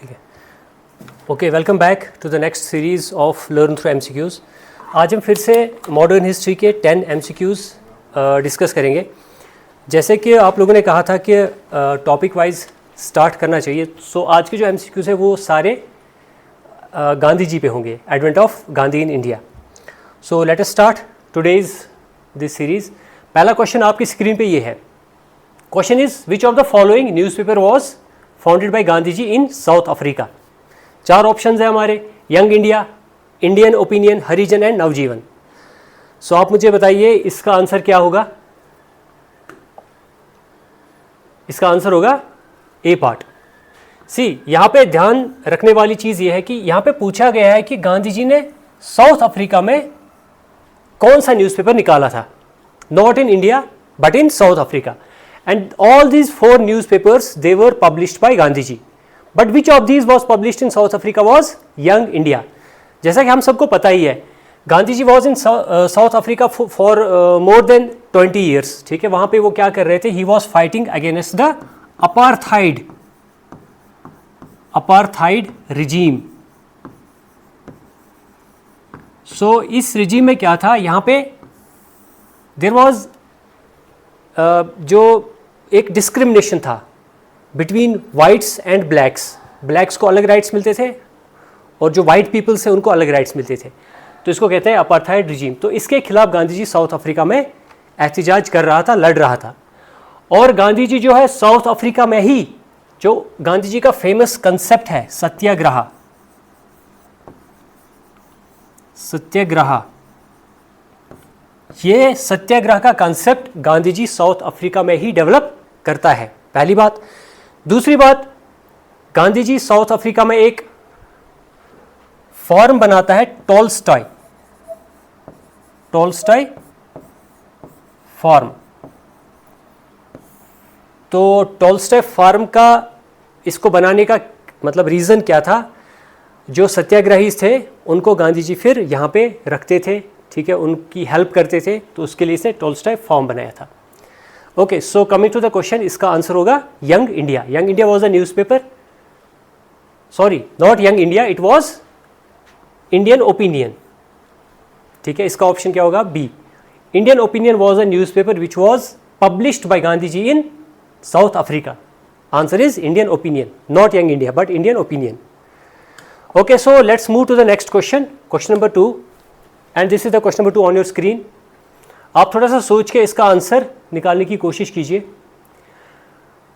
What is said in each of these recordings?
ठीक है। Okay, welcome back to the next series of learn through MCQs. आज हम फिर से मॉडर्न हिस्ट्री के 10 एमसीक्यूज़ डिस्कस करेंगे। जैसे कि आप लोगों ने कहा था कि टॉपिक वाइज स्टार्ट करना चाहिए, सो आज के जो एमसीक्यूज़ है वो सारे गांधी जी पे होंगे, advent of Gandhi in India. So let us start today's this series. पहला क्वेश्चन आपकी स्क्रीन पे ये है। Question is which of the following newspaper was founded by Gandhi ji in South Africa. 4 options है हमारे, Young India, Indian Opinion, Harijan and Navjivan. So आप मुझे बताइए इसका आंसर क्या होगा। इसका आंसर होगा ए पार्ट। सी, यहाँ पे ध्यान रखने वाली चीज़ ये है कि यहाँ पे पूछा गया है कि गांधी जी ने साउथ अफ्रीका में कौन सा न्यूज़पेपर निकाला था। Not in India but in South Africa, and all these 4 newspapers they were published by Gandhi ji, but which of these was published in South Africa was Young India. जैसा कि हम सबको पता ही है, Gandhi ji was in South Africa for more than 20 years. ठीक है, वहाँ पे वो क्या कर रहे थे, he was fighting against the apartheid regime. So इस रिजीम में क्या था, यहाँ पे देयर वॉज जो एक डिस्क्रिमिनेशन था between whites and blacks. Blacks को अलग राइट्स मिलते थे और जो वाइट पीपल्स हैं उनको अलग राइट्स मिलते थे, तो इसको कहते हैं अपार्थाइड रिजीम। तो इसके खिलाफ गांधी जी साउथ अफ्रीका में एहतिजाज कर रहा था, लड़ रहा था। और गांधी जी जो है साउथ अफ्रीका में ही, जो गांधी जी का फेमस कंसेप्ट है सत्याग्रह, ये सत्याग्रह का concept Gandhi ji south Africa में ही डेवलप करता है, पहली बात। दूसरी बात, गांधी जी साउथ अफ्रीका में एक फॉर्म बनाता है टॉलस्टॉय फॉर्म। तो टॉलस्टॉय फॉर्म का इसको बनाने का मतलब रीज़न क्या था, जो सत्याग्रही थे उनको गांधी जी फिर यहाँ पे रखते थे, ठीक है, उनकी हेल्प करते थे, तो उसके लिए इसने टॉलस्टॉय फॉर्म बनाया था। Okay, so coming to the question, इसका आंसर होगा Young India. Young India was a newspaper, sorry not Young India, it was Indian Opinion. ठीक है, इसका ऑप्शन क्या होगा, B. Indian Opinion was a newspaper which was published by Gandhi ji in South Africa. Answer is Indian Opinion, not Young India but Indian Opinion. Okay, so let's move to the next question, question number 2, and this is the question number 2 on your screen. आप थोड़ा सा सोच के इसका answer निकालने की कोशिश कीजिए।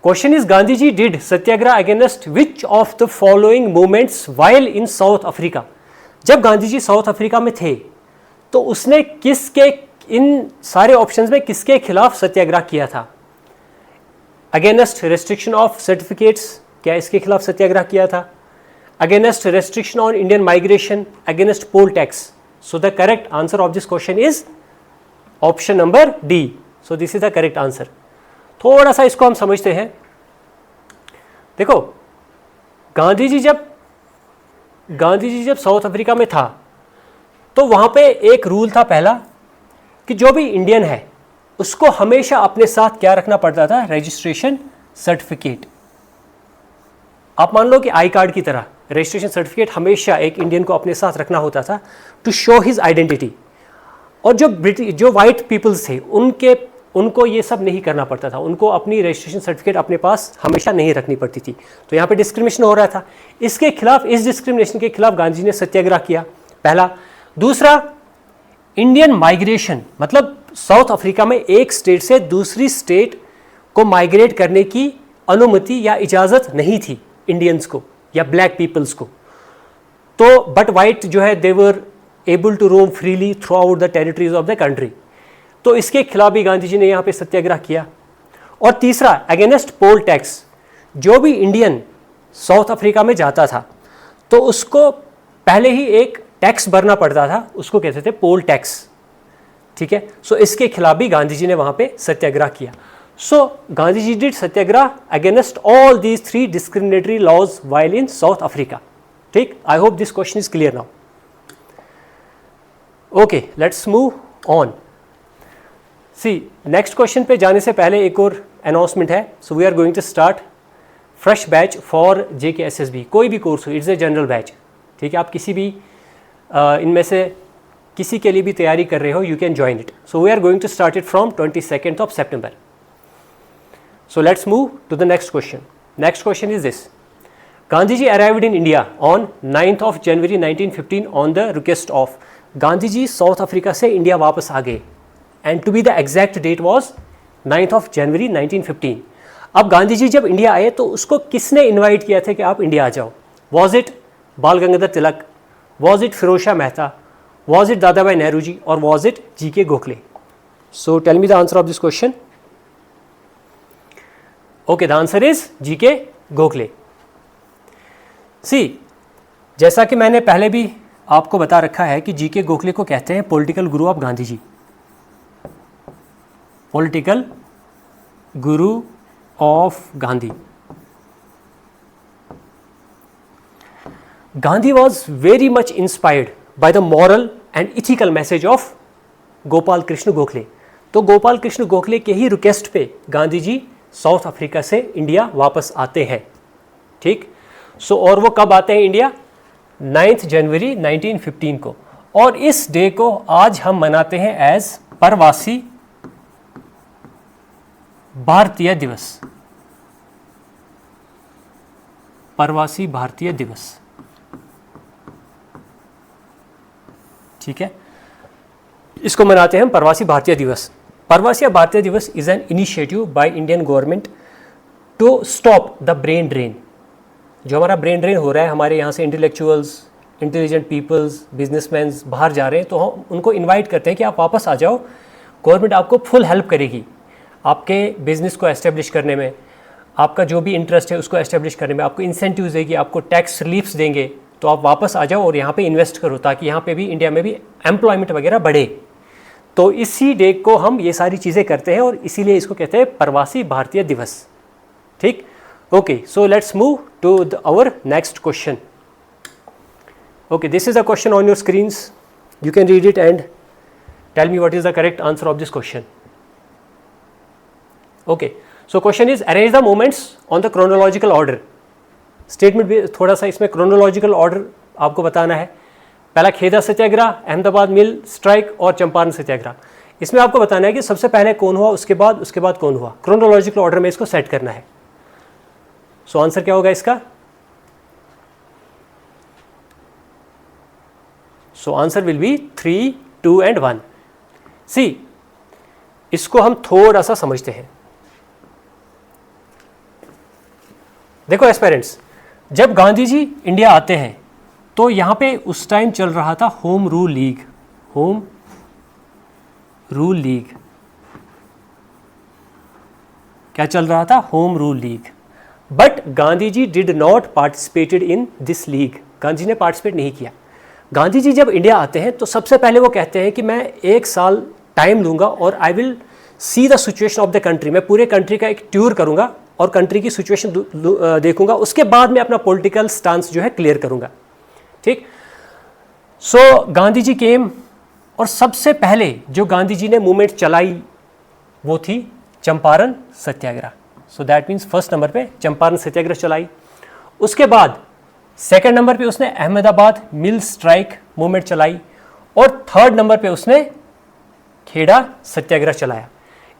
Question is Gandhi ji did satyagraha against which of the following movements while in South Africa. जब गांधी जी साउथ अफ्रीका में थे तो उसने किसके, इन सारे ऑप्शंस में किसके खिलाफ सत्याग्रह किया था। अगेंस्ट रेस्ट्रिक्शन ऑफ सर्टिफिकेट्स, क्या इसके खिलाफ सत्याग्रह किया था। Against restriction on Indian migration, against poll tax. So the correct answer of this question is option number D. So this is the correct answer. थोड़ा सा इसको हम समझते हैं। देखो, गांधी जी जब साउथ अफ्रीका में था तो वहाँ पे एक रूल था पहला, कि जो भी इंडियन है उसको हमेशा अपने साथ क्या रखना पड़ता था, रजिस्ट्रेशन सर्टिफिकेट। आप मान लो कि आई कार्ड की तरह रजिस्ट्रेशन सर्टिफिकेट हमेशा एक इंडियन को अपने साथ रखना होता था टू शो हिज आइडेंटिटी। और जो वाइट पीपल्स थे उनको ये सब नहीं करना पड़ता था, उनको अपनी रजिस्ट्रेशन सर्टिफिकेट अपने पास हमेशा नहीं रखनी पड़ती थी। तो यहाँ पे डिस्क्रिमिनेशन हो रहा था, इसके खिलाफ, इस डिस्क्रिमिनेशन के खिलाफ गांधी जी ने सत्याग्रह किया, पहला। दूसरा, इंडियन माइग्रेशन, मतलब साउथ अफ्रीका में एक स्टेट से दूसरी स्टेट को माइग्रेट करने की अनुमति या इजाज़त नहीं थी इंडियंस को या ब्लैक पीपल्स को। तो बट वाइट जो है they were able to roam freely throughout the territories of the country. तो इसके खिलाफ भी गांधी जी ने यहाँ पे सत्याग्रह किया। और तीसरा, अगेंस्ट पोल टैक्स, जो भी इंडियन साउथ अफ्रीका में जाता था तो उसको पहले ही एक टैक्स भरना पड़ता था, उसको कहते थे पोल टैक्स। ठीक है, सो इसके खिलाफ भी गांधी जी ने वहाँ पे सत्याग्रह किया। So Gandhi ji did satyagrah against all these 3 discriminatory laws while in South Africa. ठीक, I hope this question is clear now. Okay, let's move on. See, next question पे जाने से पहले एक और announcement है. So we are going to start fresh batch for JKSSB, कोई भी कोर्स हो, इट्स ए जनरल बैच, ठीक है। आप किसी भी इनमें से किसी के लिए भी तैयारी कर रहे हो, you can join it. So we are going to start it from 22nd of September. So let's move to the next question. Next question is this. Gandhiji arrived in India on 9th of January 1915 on the request of. Gandhi South Africa से India वापस आ गए, and to be the exact date was 9th of January 1915. अब गांधी जी जब India आए तो उसको किसने इन्वाइट किया था कि आप इंडिया आ जाओ? Was it Bal Gangadhar Tilak, was it Firoz Shah Mehta, was it Dadabhai Nehru ji, और was it GK Gokhale? So tell me the answer of this question. Okay, the answer is GK Gokhale. See, जैसा कि मैंने पहले भी आपको बता रखा है कि GK गोखले को कहते हैं political Guru of Gandhi ji, political Guru of Gandhi. Gandhi was very much inspired by the moral and ethical message of Gopal Krishna Gokhale. तो गोपाल कृष्ण गोखले के ही रिक्वेस्ट पे गांधी जी साउथ अफ्रीका से इंडिया वापस आते हैं, ठीक. सो और वो कब आते हैं इंडिया? 9th जनवरी 1915 को. और इस डे को आज हम मनाते हैं एज प्रवासी भारतीय दिवस, प्रवासी भारतीय दिवस, ठीक है. इसको मनाते हैं हम प्रवासी भारतीय दिवस. Pravasi Bharatiya Divas is an initiative by Indian government to stop the brain drain. जो हमारा ब्रेन ड्रेन हो रहा है, हमारे यहाँ से इंटेलेक्चुअल्स, इंटेलिजेंट पीपल्स, बिजनेसमैन बाहर जा रहे हैं, तो हम उनको इनवाइट करते हैं कि आप वापस आ जाओ, गवर्नमेंट आपको फुल हेल्प करेगी आपके बिजनेस को एस्टेब्लिश करने में, आपका जो भी इंटरेस्ट है उसको एस्टेब्लिश करने में, आपको इंसेंटिव्स देगी, आपको टैक्स रिलीफ्स देंगे, तो आप वापस आ जाओ और यहाँ पे इन्वेस्ट करो ताकि यहाँ पे भी इंडिया में भी एम्प्लॉयमेंट वगैरह बढ़े. तो इसी डे को हम ये सारी चीज़ें करते हैं और इसीलिए इसको कहते हैं प्रवासी भारतीय दिवस, ठीक. Okay, so let's move to our next question. Okay, this is a question on your screens. You can read it and tell me what is the correct answer of this question. Okay, so question is arrange the moments on the chronological order. Statement भी थोड़ा सा इसमें chronological order आपको बताना है. पहला खेदा सत्याग्रह, अहमदाबाद मिल strike और चंपारण सत्याग्रह. इसमें आपको बताना है कि सबसे पहले कौन हुआ, उसके बाद कौन हुआ. क्रोनोलॉजिकल ऑर्डर में इसको सेट करना है. सो आंसर क्या होगा इसका? So answer will B 3, 2 and 1. सी, इसको हम थोड़ा सा समझते हैं. देखो एस्पायरेंट्स, जब गांधी जी इंडिया आते हैं तो यहाँ पे उस टाइम चल रहा था home rule league. Home rule league क्या चल रहा था? Home rule league. But Gandhi ji did not participated in this league. Gandhi ने पार्टिसिपेट नहीं किया. गांधी जी जब इंडिया आते हैं तो सबसे पहले वो कहते हैं कि मैं 1 साल टाइम लूँगा और I will see the situation of the country. मैं पूरे कंट्री का एक टूर करूँगा और कंट्री की सिचुएशन देखूंगा, उसके बाद में अपना पॉलिटिकल स्टांस जो है क्लियर करूँगा, ठीक. सो गांधी जी केम और सबसे पहले जो गांधी जी ने मूवमेंट चलाई वो थी Champaran Satyagraha. So that means first number पे चंपारण सत्याग्रह चलाई. उसके बाद सेकंड नंबर पे उसने अहमदाबाद मिल स्ट्राइक मूवमेंट चलाई और थर्ड नंबर पे उसने खेड़ा सत्याग्रह चलाया.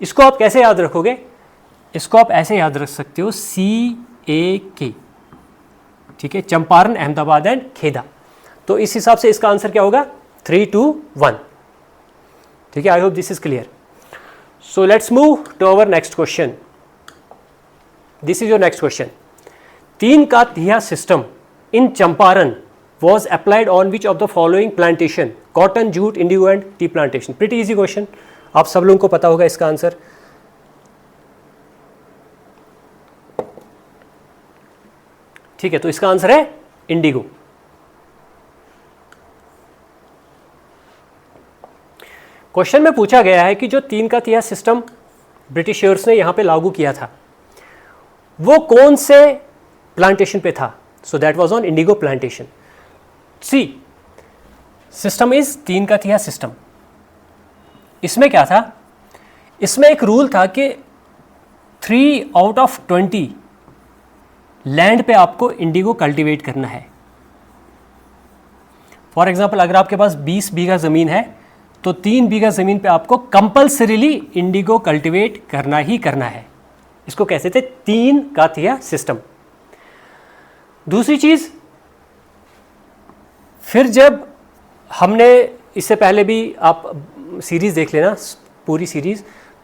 इसको आप कैसे याद रखोगे? इसको आप ऐसे याद रख सकते हो CAK, ठीक है, चंपारण, अहमदाबाद एंड खेदा. तो इस हिसाब से इसका आंसर क्या होगा? 3, 2, 1, ठीक है. I hope this is clear. So let's move to our next question. This is your next question. 3 का तिहा system in Champaran was applied on which of the following plantation? Cotton, jute, indigo and tea plantation. Pretty easy question. आप सब लोगों को पता होगा इसका answer. ठीक है, तो इसका आंसर है इंडिगो. क्वेश्चन में पूछा गया है कि जो 3 का तिहा सिस्टम ब्रिटिशर्स ने यहां पे लागू किया था वो कौन से प्लांटेशन पे था? So that was on indigo plantation. C, system is 3 का तिहा सिस्टम. इसमें क्या था? इसमें एक रूल था कि 3 out of 20 लैंड पे आपको इंडिगो कल्टीवेट करना है। फॉर एग्जाम्पल अगर आपके पास 20 बीघा ज़मीन है तो 3 बीघा ज़मीन पे आपको कंपल्सरीली इंडिगो कल्टीवेट करना ही करना है। इसको कहते थे 3 कातिया सिस्टम। दूसरी चीज़, फिर जब हमने इससे पहले भी आप सीरीज़ देख लेना पूरी सीरीज़,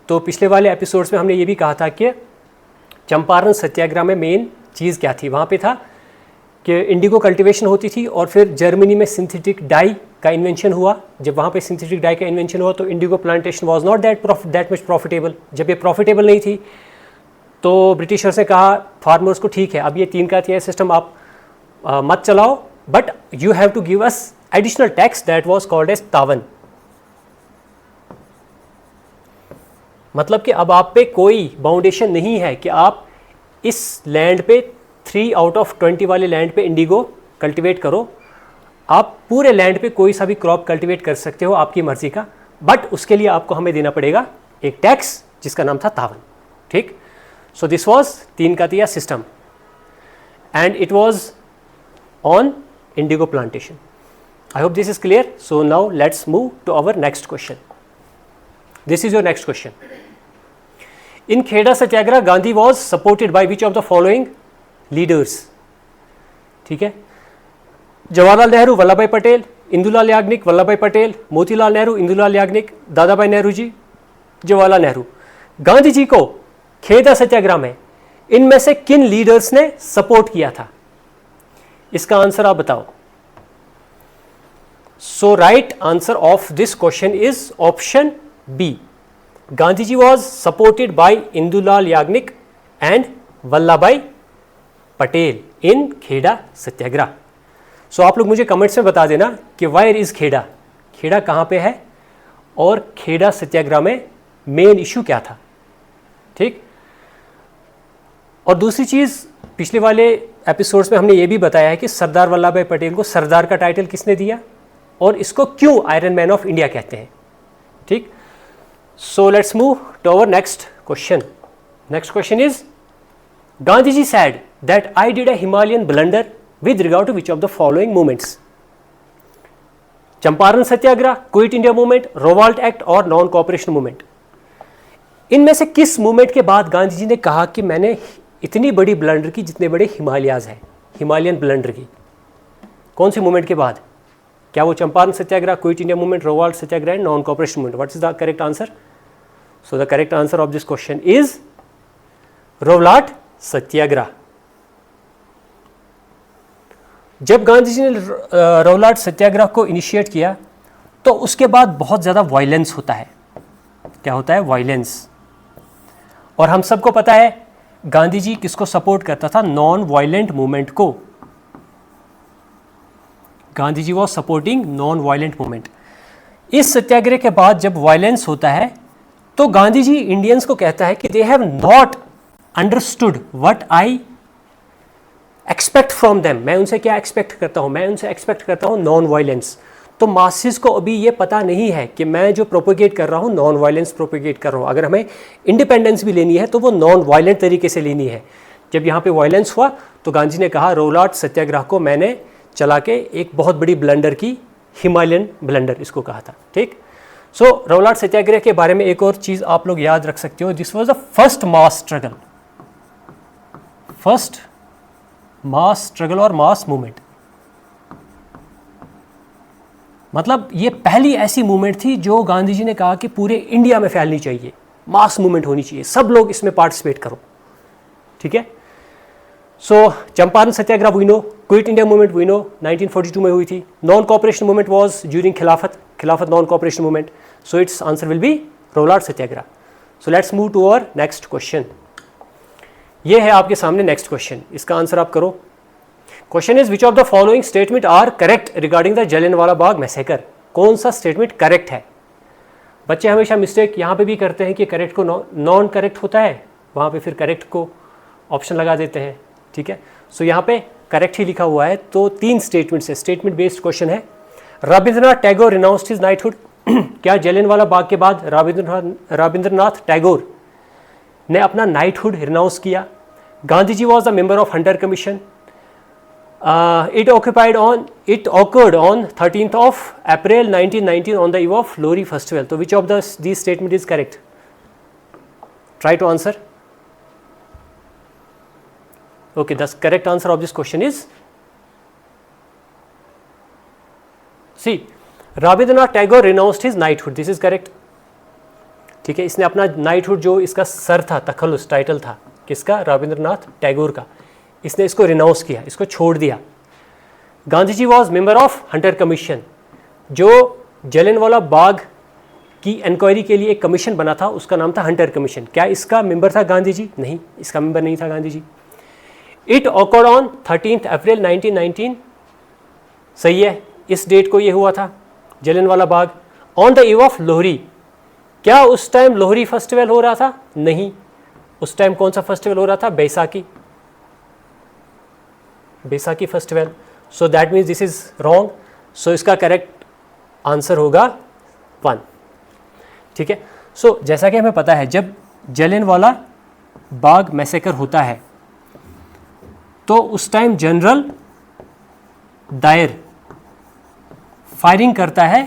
तो पिछले वाले एपिसोड्स में हमने ये भी कहा था कि चंपारण सत्याग्रह में मेन चीज़ क्या थी। वहाँ पे था कि इंडिगो कल्टीवेशन होती थी और फिर जर्मनी में सिंथेटिक डाई का इन्वेंशन हुआ। जब वहाँ पे सिंथेटिक डाई का इन्वेंशन हुआ तो Indigo plantation was not that much profitable. जब ये प्रॉफिटेबल नहीं थी तो ब्रिटिशर्स ने कहा फार्मर्स को, ठीक है अब ये 3 कातिया सिस्टम आप मत चलाओ, but you have to give us additional tax that was called as tawan. मतलब कि अब आप पे कोई बाउंडेशन नहीं है कि आप इस लैंड पे 3 आउट ऑफ 20 वाले लैंड पे इंडिगो कल्टीवेट करो। आप पूरे लैंड पे कोई सा भी क्रॉप कल्टीवेट कर सकते हो आपकी मर्जी का, बट उसके लिए आपको हमें देना पड़ेगा एक टैक्स जिसका नाम था तावन। ठीक, so this was 3 kathia system and it was on indigo plantation. I hope this is clear. So now let's move to our next question. This is your next question. In Kheda Satyagraha Gandhi was supported by which of the following leaders. ठीक है, जवाहरलाल नेहरू, वल्लभ भाई पटेल, इंदुलाल याग्निक, वल्लभ भाई पटेल, मोतीलाल नेहरू, इंदुलाल याग्निक, दादा भाई नेहरू जी, जवाहरलाल नेहरू। गांधी जी को खेड़ा सत्याग्रह में इनमें से किन leaders ने सपोर्ट किया था? इसका आंसर आप बताओ। So right answer of this question is option B. Gandhi ji was supported by Indulal Yagnik and Vallabh Bhai Patel इन खेड़ा सत्याग्रह। सो आप लोग मुझे कमेंट्स में बता देना कि वायर इज खेड़ा, खेड़ा कहाँ पे है और खेड़ा सत्याग्रह में मेन इशू क्या था। ठीक, और दूसरी चीज़, पिछले वाले एपिसोड्स में हमने ये भी बताया है कि सरदार वल्लभ भाई पटेल को सरदार का टाइटल किसने दिया और इसको क्यों आयरन मैन ऑफ इंडिया कहते हैं। ठीक, so let's move to our next question. Next question is, Gandhi ji said that I did a Himalayan blunder with regard to which of the following movements? Champaran Satyagraha, Quit India movement, Rowlatt Act और non cooperation movement. इनमें से किस movement के बाद गांधी जी ने कहा कि मैंने इतनी बड़ी ब्लंडर की जितने बड़े हिमालयाज हैं, हिमालयन ब्लंडर की? कौन सी मूवमेंट के बाद? क्या वो Champaran Satyagraha, Quit India movement, Rowlatt Satyagraha and non cooperation movement? What is the correct answer? So the correct answer of this question is Rowlatt Satyagraha. जब गांधी जी ने रोवाल्ट सत्याग्रह को इनिशिएट किया तो उसके बाद बहुत ज़्यादा वायलेंस होता है। क्या होता है? वायलेंस। और हम सबको पता है गांधी जी किसको सपोर्ट करता था? नॉन वायलेंट मूवमेंट को। Gandhi ji was supporting non violent movement. इस सत्याग्रह के बाद जब वायलेंस होता है तो गांधी जी इंडियंस को कहता है कि they have not understood what I expect from them. मैं उनसे क्या एक्सपेक्ट करता हूँ? मैं उनसे एक्सपेक्ट करता हूँ नॉन वायलेंस। तो मासेस को अभी ये पता नहीं है कि मैं जो प्रोपोगेट कर रहा हूँ नॉन वायलेंस प्रोपोगेट कर रहा हूँ। अगर हमें इंडिपेंडेंस भी लेनी है तो वो नॉन वायलेंट तरीके से लेनी है। जब यहाँ पे वायलेंस हुआ तो गांधी ने कहा रोवाल्ट सत्याग्रह को मैंने चला के एक बहुत बड़ी ब्लंडर की, हिमालयन ब्लंडर इसको कहा था। ठीक, सो रोवाल्ट सत्याग्रह के बारे में एक और चीज़ आप लोग याद रख सकते हो, this was the first mass struggle. First mass struggle और मास मूवमेंट, मतलब ये पहली ऐसी मूवमेंट थी जो गांधी जी ने कहा कि पूरे इंडिया में फैलनी चाहिए, मास मूवमेंट होनी चाहिए, सब लोग इसमें पार्टिसिपेट करो। ठीक है, so Champaran Satyagraha we know, Quit India movement we know 1942 में हुई थी। Non cooperation movement was during Khilafat non cooperation movement. So its answer will be Rowlatt Satyagraha. So let's move to our next question. ये है आपके सामने नेक्स्ट क्वेश्चन, इसका answer आप करो। Question is which of the following statement are correct regarding the Jallianwala Bagh massacre? कौन सा statement correct है? बच्चे हमेशा मिस्टेक यहाँ पे भी करते हैं कि करेक्ट को नॉन करेक्ट होता है, वहाँ पे फिर करेक्ट को ऑप्शन लगा देते हैं। ठीक है, सो यहाँ पे करेक्ट ही लिखा हुआ है। तो 3 स्टेटमेंट्स है, स्टेटमेंट बेस्ड क्वेश्चन है। Rabindranath Tagore renounced his knighthood. क्या जलियांवाला बाग के बाद रविंद्रनाथ टैगोर ने अपना नाइटहुड रिनाउंस किया? Gandhi ji was the member of Hunter Commission. It occurred on 13th of April 1919 on the eve of Lohri festival. So which of these statement is correct? Try to answer. Okay, the correct answer of this question is C. Rabindranath Tagore renounced his knighthood. This is correct. ठीक है, इसने अपना knighthood जो इसका sir था, तखल्लुस title था किसका, रविंद्रनाथ टैगोर का, इसने इसको रिनाउंस किया, इसको छोड़ दिया. Gandhi ji was member of Hunter Commission. जो जलियांवाला बाग की इंक्वायरी के लिए एक कमीशन बना था उसका नाम था हंटर कमीशन. क्या इसका मेंबर था गांधी जी? नहीं, इसका मेंबर नहीं था Gandhi ji. It occurred on 13th April 1919. सही है, इस डेट को ये हुआ था Jallianwala Bagh. On the eve of Lohri. क्या उस टाइम लोहरी फेस्टिवल हो रहा था? नहीं, उस टाइम कौन सा फेस्टिवल हो रहा था? Baisakhi, Baisakhi festival. So that means this is wrong. So इसका करेक्ट आंसर होगा 1. ठीक है. सो जैसा कि हमें पता है जब जलियांवाला बाग मैसेकर होता है तो उस टाइम जनरल डायर फायरिंग करता है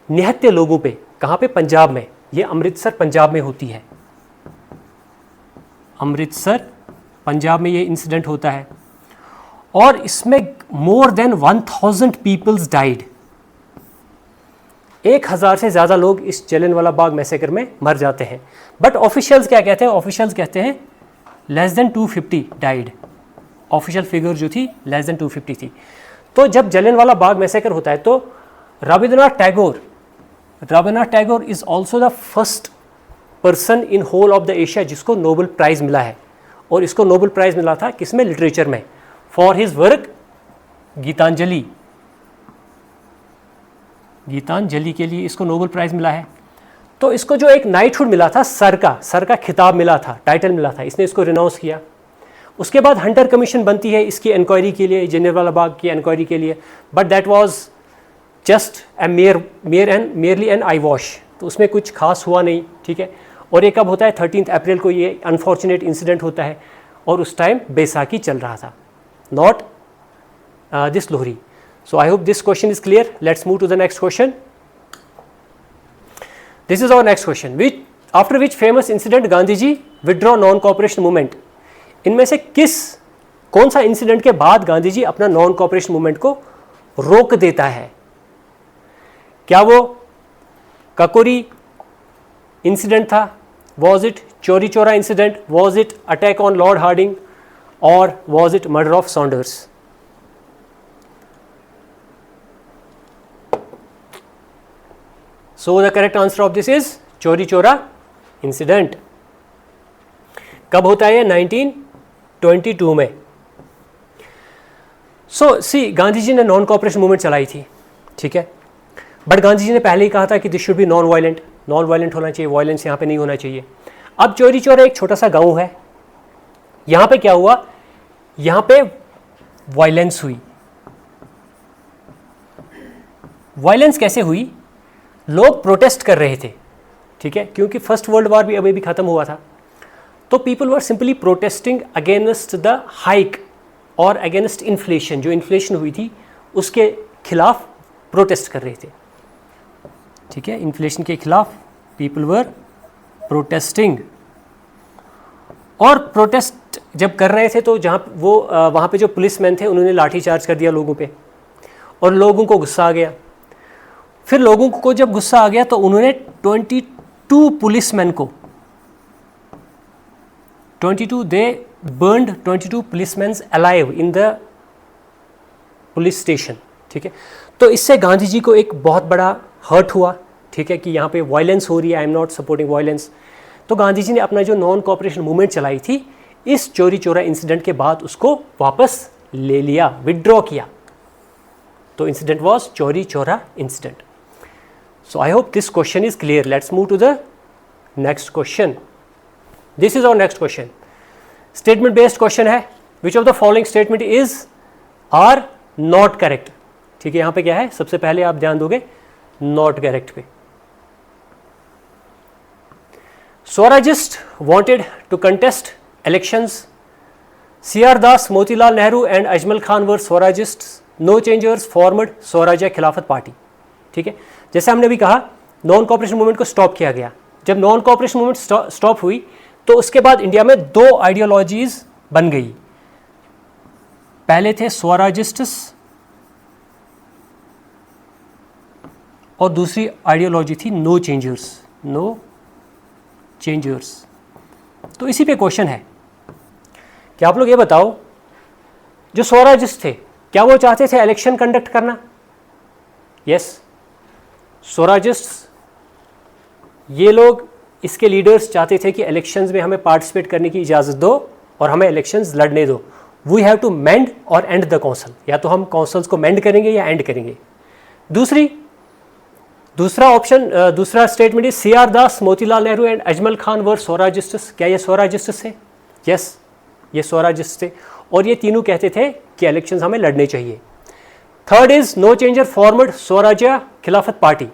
निहत्थे लोगों पे. कहाँ पे? पंजाब में. ये अमृतसर पंजाब में होती है. अमृतसर पंजाब में ये इंसिडेंट होता है और इसमें मोर देन 1000 पीपल्स डाइड. 1000 से ज़्यादा लोग इस जलियांवाला बाग मैसेकर में मर जाते हैं. बट ऑफिशियल्स क्या कहते हैं? ऑफिशियल्स कहते हैं less than 250 died. Official figure जो थी लेस देन 250 थी. तो जब जलियांवाला बाग मैसेकर होता है तो Rabindranath Tagore is also the first person in whole of the Asia जिसको नोबेल प्राइज़ मिला है. और इसको नोबेल प्राइज़ मिला था किसमें? लिटरेचर में, for his work Gitanjali. Gitanjali के लिए इसको नोबेल प्राइज़ मिला है. तो इसको जो एक नाइटहुड मिला था, सर का खिताब मिला था, टाइटल मिला था, इसने इसको रिनाउंस किया. उसके बाद हंटर कमीशन बनती है इसकी इंक्वायरी के लिए, जलियांवाला बाग की इंक्वायरी के लिए. But that was just a merely N I wash. तो उसमें कुछ खास हुआ नहीं. ठीक है. और ये कब होता है? 13th अप्रैल को ये अनफॉर्चुनेट इंसिडेंट होता है और उस टाइम बैसाखी चल रहा था, not this Lohri. So I hope this question is clear. Let's move to the next question. This is our next question. After which famous incident Gandhi ji withdraw non cooperation movement. इनमें से कौन सा इंसिडेंट के बाद गांधी जी अपना नॉन कॉपरेशन मूवमेंट को रोक देता है? क्या वो काकोरी इंसिडेंट था? वॉज इट चोरी चोरा incident? Was it attack on Lord Hardinge? और was it murder of Saunders? So the correct answer of this is Chauri चोरा इंसिडेंट. कब होता है? 1922 में. सो सी, गांधी जी ने नॉन कॉपरेशन मूवमेंट चलाई थी. ठीक है. बट गांधी जी ने पहले ही कहा था कि this should be non violent होना चाहिए, वायलेंस यहाँ पे नहीं होना चाहिए. अब चोरी चोरा एक छोटा सा गांव है. यहाँ पे क्या हुआ? यहाँ पे वायलेंस हुई. वायलेंस कैसे हुई? लोग प्रोटेस्ट कर रहे थे. ठीक है. क्योंकि फर्स्ट वर्ल्ड वॉर भी अभी भी खत्म हुआ था. तो people were simply protesting against the hike और अगेंस्ट इन्फ्लेशन. जो इन्फ्लेशन हुई थी उसके खिलाफ प्रोटेस्ट कर रहे थे. ठीक है. इन्फ्लेशन के खिलाफ पीपल वर प्रोटेस्टिंग. और प्रोटेस्ट जब कर रहे थे तो वहाँ पे जो पुलिसमैन थे उन्होंने लाठी चार्ज कर दिया लोगों पे और लोगों को गुस्सा आ गया. फिर लोगों को जब गुस्सा आ गया तो उन्होंने 22 पुलिसमैन को 22 they burned 22 policeman alive in the police station. ठीक है. तो इससे गांधी जी को एक बहुत बड़ा हर्ट हुआ. ठीक है, कि यहाँ पे वायलेंस हो रही है, I am not supporting violence. तो गांधी जी ने अपना जो नॉन कॉपरेशन मूवमेंट चलाई थी इस चोरी चोरा इंसिडेंट के बाद उसको वापस ले लिया, विड्रॉ किया. तो इंसिडेंट वाज चोरी चोरा incident. So I hope this question is clear. Let's move to the next question. This is our next question. Statement based question है. Which of the following statement is are not correct. ठीक है. यहाँ पे क्या है? सबसे पहले आप ध्यान दोगे नॉट करेक्ट पे. Swarajist wanted to contest elections. C.R. Das, Motilal Nehru and Ajmal Khan were Swarajists. No changers formed स्वराज्य खिलाफत पार्टी. ठीक है, जैसे हमने भी कहा नॉन कॉपरेशन मूवमेंट को स्टॉप किया गया. जब नॉन कॉपरेशन मूवमेंट स्टॉप हुई तो उसके बाद इंडिया में दो आइडियोलॉजीज बन गई. पहले थे स्वराजिस्ट्स और दूसरी आइडियोलॉजी थी नो चेंजर्स. No changers. तो इसी पे क्वेश्चन है कि आप लोग ये बताओ, जो स्वराजिस्ट थे क्या वो चाहते थे इलेक्शन कंडक्ट करना? यस, स्वराजिस्ट ये लोग, इसके लीडर्स चाहते थे कि इलेक्शंस में हमें पार्टिसिपेट करने की इजाज़त दो और हमें इलेक्शंस लड़ने दो. वी हैव टू मेंड और एंड द काउंसिल. या तो हम काउंसिल्स को मेंड करेंगे या एंड करेंगे. दूसरा ऑप्शन, दूसरा statement is C.R. Das, Motilal Nehru and Ajmal Khan were Swarajists. क्या ये स्वराजिस्ट्स थे? यस, ये स्वराजिस्ट थे और ये तीनों कहते थे कि इलेक्शंस हमें लड़ने चाहिए. Third is no changer formed Swarajya Khilafat party.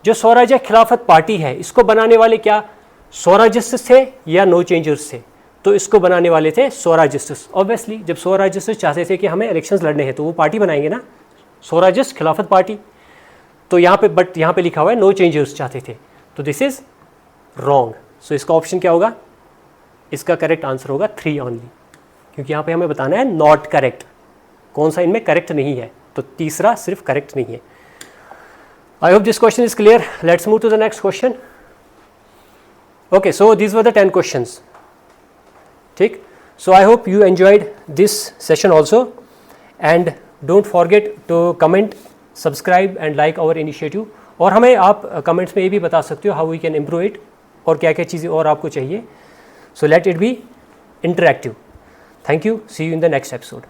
जो स्वराज्य खिलाफत पार्टी है इसको बनाने वाले क्या स्वराजिस्ट थे या नो चेंजर्स थे? तो इसको बनाने वाले थे स्वराजिस्ट. ऑब्वियसली जब स्वराजिस्ट चाहते थे कि हमें इलेक्शंस लड़ने हैं तो वो पार्टी बनाएंगे ना, स्वराजिस्ट खिलाफत पार्टी. तो यहाँ पे बट यहाँ पे लिखा हुआ है नो चेंजर्स चाहते थे, तो दिस इज रॉन्ग. सो इसका ऑप्शन क्या होगा? इसका करेक्ट आंसर होगा 3 ओनली, क्योंकि यहाँ पे हमें बताना है नॉट करेक्ट, कौन सा इनमें करेक्ट नहीं है. तो तीसरा सिर्फ करेक्ट नहीं है. I hope this question is clear. Let's move to the next question. Okay, so these were the 10 questions. ठीक, so I hope you enjoyed this session also and don't forget to comment, subscribe and like our initiative. और हमें आप comments में ये भी बता सकते हो how we can improve it और क्या क्या चीज़ें और आपको चाहिए. So let it be interactive. Thank you. See you in the next episode.